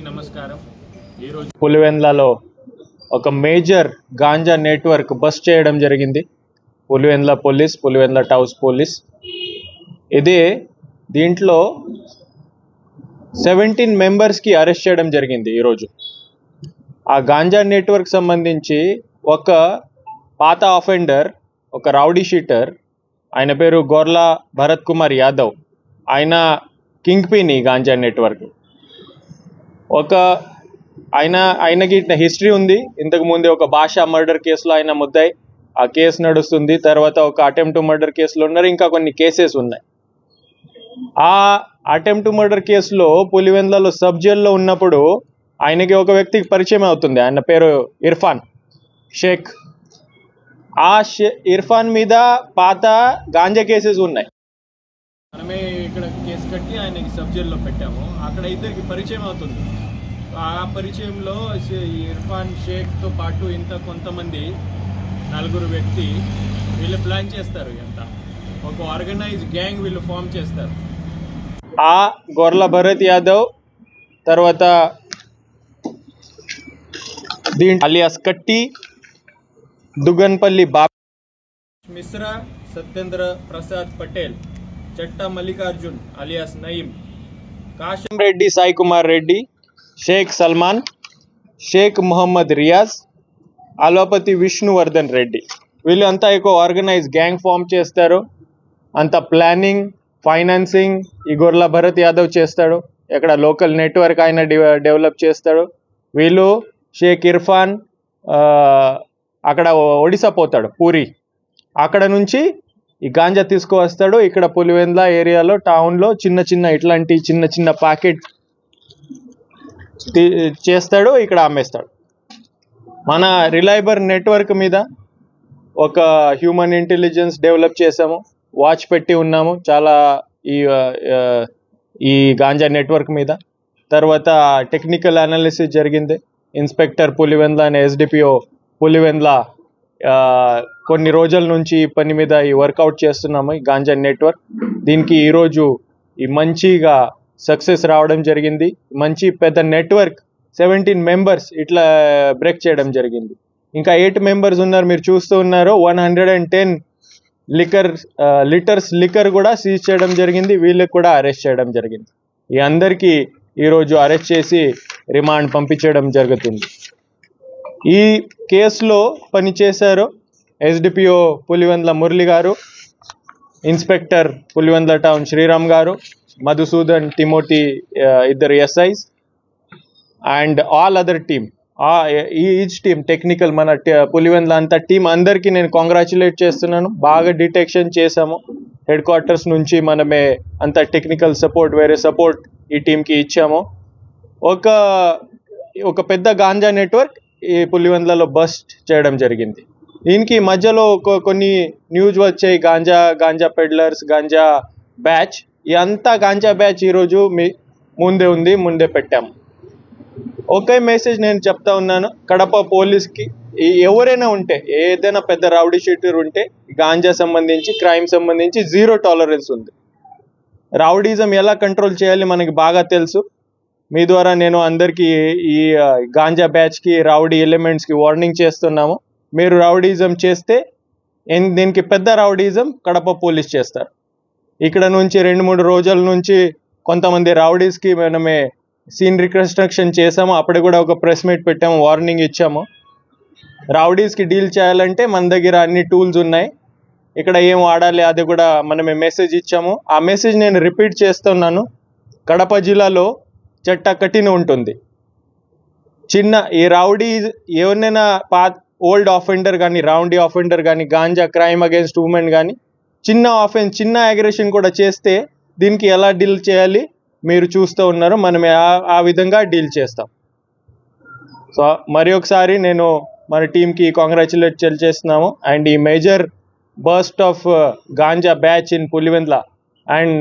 నమస్కారం. ఈరోజు పులివెందులలో ఒక మేజర్ గాంజా నెట్వర్క్ బస్ట్ చేయడం జరిగింది. Pulivendula police, Pulivendula town police. ఇది దీంట్లో 17 మెంబర్స్కి అరెస్ట్ చేయడం జరిగింది. ఈరోజు ఆ గాంజా నెట్వర్క్ సంబంధించి ఒక పాత అఫెండర్, ఒక రౌడీ షీటర్, ఆయన పేరు గొర్లా భరత్ కుమార్ యాదవ్. ఆయన కింగ్ పిన్ ఈ గాంజా నెట్వర్క్. ఆయనకి హిస్టరీ ఉంది. ఇంతకు ముందే ఒక భాషా మర్డర్ కేసులో ఆయన ముద్దాయి, ఆ కేసు నడుస్తుంది. తర్వాత ఒక అటెంప్ట్ టు మర్డర్ కేసులో ఉన్నారు. ఇంకా కొన్ని కేసెస్ ఉన్నాయి. ఆ అటెంప్ట్ టు మర్డర్ కేసులో పులివెందులలో సబ్ జైల్లో ఉన్నప్పుడు ఆయనకి ఒక వ్యక్తికి పరిచయం అవుతుంది. ఆయన పేరు ఇర్ఫాన్ షేక్. ఆ ఇర్ఫాన్ మీద పాత గాంజా కేసెస్ ఉన్నాయి. మనమే ఇక్కడ కేసు కట్టి ఆయనకి సబ్ జైల్లో పెట్టాము. అక్కడ ఇద్దరికి పరిచయం అవుతుంది. ఆ పరిచయంలో ఇర్ఫాన్ షేక్తో పాటు కొంతమంది 4 వ్యక్తి వీళ్ళు ప్లాన్ చేస్తారు. ఒక ఆర్గనైజ్ గ్యాంగ్ వీళ్ళు ఫామ్ చేస్తారు. ఆ గొర్ల భరత్ యాదవ్, తర్వాత అలియాస్ కట్టి, దుగన్పల్లి బాబు మిశ్రా, సత్యేంద్ర ప్రసాద్ పటేల్, చట్టా మల్లికార్జున్ అలియాస్ నయీం, కాశం రెడ్డి, సాయి కుమార్ రెడ్డి, షేక్ సల్మాన్, షేక్ మొహమ్మద్ రియాజ్, అలోపతి విష్ణువర్ధన్ రెడ్డి. వీళ్ళు అంతా ఒక ఆర్గనైజ్ గ్యాంగ్ ఫామ్ చేస్తారు. అంత ప్లానింగ్, ఫైనాన్సింగ్ ఈ గొర్ల భరత్ యాదవ్ చేస్తాడు. ఇక్కడ లోకల్ నెట్వర్క్ ఆయన డెవలప్ చేస్తాడు. వీళ్ళు షేక్ ఇర్ఫాన్ అక్కడ ఒడిశా పోతాడు, పూరి. అక్కడ నుంచి ఈ గాంజా తీసుకువస్తాడు. ఇక్కడ పులివెందుల ఏరియాలో, టౌన్లో ఇట్లాంటి చిన్న ప్యాకెట్ చేస్తాడు, ఇక్కడ అమ్మేస్తాడు. మన రిలయబుల్ నెట్వర్క్ మీద ఒక హ్యూమన్ ఇంటెలిజెన్స్ డెవలప్ చేసాము, వాచ్ పెట్టి ఉన్నాము చాలా ఈ గాంజా నెట్వర్క్ మీద. తర్వాత టెక్నికల్ అనాలిసిస్ జరిగింది. ఇన్స్పెక్టర్ పులివెందుల అనే ఎస్డిపిఓ పులివెందుల కొన్ని రోజుల నుంచి ఈ పని మీద ఈ వర్కౌట్ చేస్తున్నాము, ఈ గాంజా నెట్వర్క్. దీనికి ఈరోజు ఈ మంచిగా సక్సెస్ రావడం జరిగింది. మంచి పెద్ద నెట్వర్క్, 17 మెంబర్స్ ఇట్లా బ్రేక్ చేయడం జరిగింది. ఇంకా 8 మెంబర్స్ ఉన్నారు, మీరు చూస్తూ ఉన్నారు. 110 లీటర్స్ లిక్కర్ కూడా సీజ్ చేయడం జరిగింది. వీళ్ళకి కూడా అరెస్ట్ చేయడం జరిగింది. ఈ అందరికీ ఈరోజు అరెస్ట్ చేసి రిమాండ్ పంపించడం జరుగుతుంది. ఈ కేసులో పనిచేశారు ఎస్డిపిఓ పులివెందుల మురళి గారు, ఇన్స్పెక్టర్ పులివెందుల టౌన్ శ్రీరామ్ గారు, Madhusudan, Timothy, 2 SIs and all other team. Each team technical, మన పులివెందుల అంత టీం అందరికీ నేను కాంగ్రాచులేట్ చేస్తున్నాను. బాగా డిటెక్షన్ చేశాము. హెడ్ క్వార్టర్స్ నుంచి మనమే అంత టెక్నికల్ సపోర్ట్, వేరే సపోర్ట్ ఈ టీంకి ఇచ్చాము. ఒక పెద్ద గాంజా నెట్వర్క్ ఈ పులివెందులలో బస్ట్ చేయడం జరిగింది. దీనికి మధ్యలో కొన్ని న్యూస్ వచ్చాయి. గాంజా పెడ్లర్స్, గాంజా బ్యాచ్, అంతా గాంజా బ్యాచ్ ఈరోజు ముందే పెట్టాము. ఒకే మెసేజ్ నేను చెప్తా ఉన్నాను కడప పోలీస్కి. ఎవరైనా ఉంటే, ఏదైనా పెద్ద రౌడీ షీటర్ ఉంటే, గాంజా సంబంధించి, క్రైమ్ సంబంధించి 0 టాలరెన్స్ ఉంది. రౌడీజం ఎలా కంట్రోల్ చేయాలి మనకి బాగా తెలుసు. మీ ద్వారా నేను అందరికీ ఈ గాంజా బ్యాచ్కి, రౌడీ ఎలిమెంట్స్కి వార్నింగ్ చేస్తున్నాము. మీరు రౌడీజం చేస్తే దీనికి పెద్ద రౌడీజం కడప పోలీస్ చేస్తారు. ఇక్కడ నుంచి 2-3 రోజుల నుంచి కొంతమంది రౌడీస్కి మనమే సీన్ రికన్స్ట్రక్షన్ చేసాము. అప్పుడు కూడా ఒక ప్రెస్ మీట్ పెట్టాము, వార్నింగ్ ఇచ్చాము. రౌడీస్కి డీల్ చేయాలంటే మన దగ్గర అన్ని టూల్స్ ఉన్నాయి. ఇక్కడ ఏం వాడాలి అది కూడా మనమే మెసేజ్ ఇచ్చాము. ఆ మెసేజ్ నేను రిపీట్ చేస్తున్నాను. కడప జిల్లాలో చట్ట కఠిన ఉంటుంది. ఈ రౌడీ ఎవరినైనా ఓల్డ్ ఆఫెండర్ కానీ, రౌడీ ఆఫెండర్ కానీ, గాంజా క్రైమ్ అగేన్స్ట్ ఉమెన్ కానీ, చిన్న అగ్రెషన్ కూడా చేస్తే దీనికి ఎలా డీల్ చేయాలి మీరు చూస్తూ ఉన్నారు. మనం ఆ విధంగా డీల్ చేస్తాం. సో మరి ఒకసారి నేను మన టీంకి కాంగ్రాచులేట్ చేస్తున్నాము. అండ్ ఈ major burst of ganja batch in Pulivendula and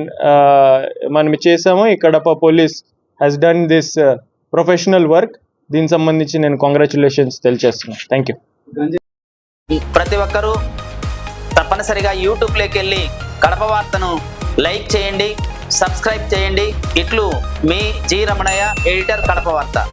మనం చేసాము. ఈ Kadapa police has done this professional work. దీనికి సంబంధించి నేను కాంగ్రాచులేషన్స్ తెలియజేస్తున్నాను. Thank you. ప్రతి ఒక్కరూ తప్పనిసరిగా యూట్యూబ్లోకి వెళ్ళి కడప వార్తను లైక్ చేయండి, సబ్స్క్రైబ్ చేయండి. ఇట్లు మీ జి రమణయ్య, ఎడిటర్, కడప వార్త.